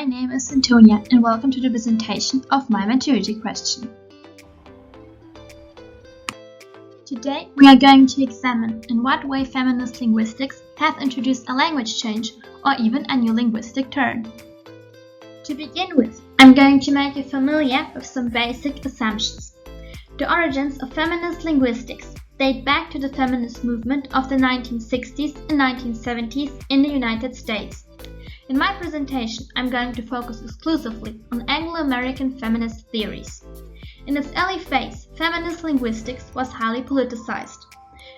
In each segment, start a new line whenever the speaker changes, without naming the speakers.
My name is Antonia and welcome to the presentation of my maturity question. Today we are going to examine in what way feminist linguistics have introduced a language change or even a new linguistic turn. To begin with, I'm going to make you familiar with some basic assumptions. The origins of feminist linguistics date back to the feminist movement of the 1960s and 1970s in the United States. In my presentation, I'm going to focus exclusively on Anglo-American feminist theories. In its early phase, feminist linguistics was highly politicized.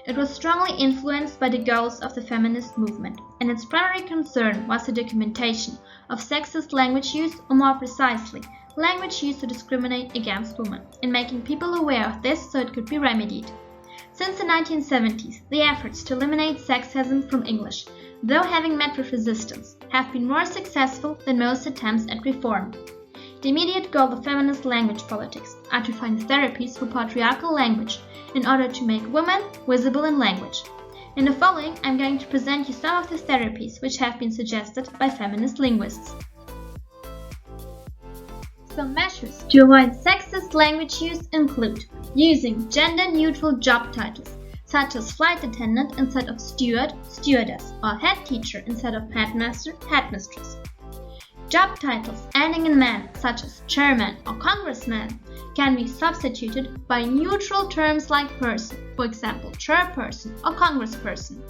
It was strongly influenced by the goals of the feminist movement, and its primary concern was the documentation of sexist language use, or more precisely, language used to discriminate against women, and making people aware of this so it could be remedied. Since the 1970s, the efforts to eliminate sexism from English, though having met with resistance, have been more successful than most attempts at reform. The immediate goal of feminist language politics are to find therapies for patriarchal language in order to make women visible in language. In the following, I'm going to present you some of the therapies which have been suggested by feminist linguists. Some measures to avoid sexist language use include using gender-neutral job titles, such as flight attendant instead of steward, stewardess, or head teacher instead of headmaster, headmistress. Job titles ending in man, such as chairman or congressman, can be substituted by neutral terms like person, for example, chairperson or congressperson.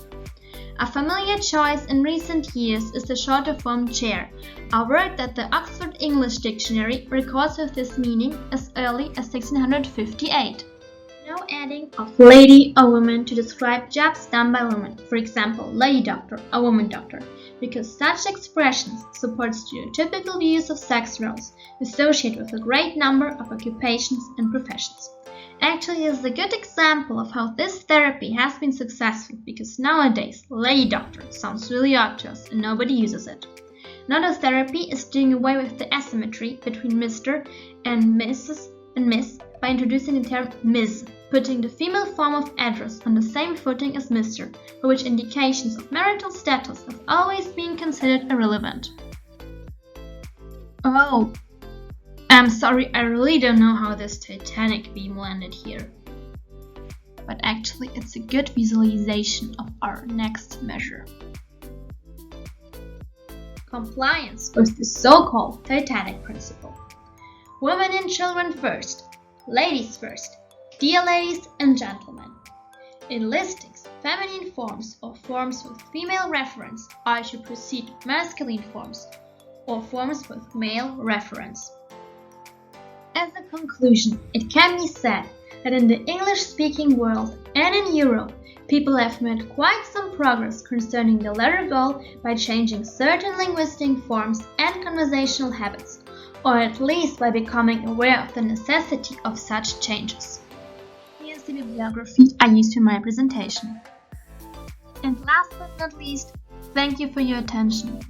A familiar choice in recent years is the shorter form chair, a word that the Oxford English Dictionary records with this meaning as early as 1658. No adding of lady or woman to describe jobs done by women, for example, lady doctor or woman doctor, because such expressions support stereotypical views of sex roles associated with a great number of occupations and professions. Actually, it is a good example of how this therapy has been successful because nowadays, lady doctor sounds really odd to us and nobody uses it. Another therapy is doing away with the asymmetry between Mr. and Mrs. and Miss by introducing the term Ms, putting the female form of address on the same footing as Mr, for which indications of marital status have always been considered irrelevant. Oh, I'm sorry, I really don't know how this Titanic beam landed here. But actually, it's a good visualization of our next measure. Compliance with the so-called Titanic principle. Women and children first, ladies first, dear ladies and gentlemen. In listings, feminine forms or forms with female reference are to precede masculine forms or forms with male reference. As a conclusion, it can be said that in the English-speaking world and in Europe, people have made quite some progress concerning the latter goal by changing certain linguistic forms and conversational habits, or at least by becoming aware of the necessity of such changes. Here's the bibliography I used in my presentation. And last but not least, thank you for your attention.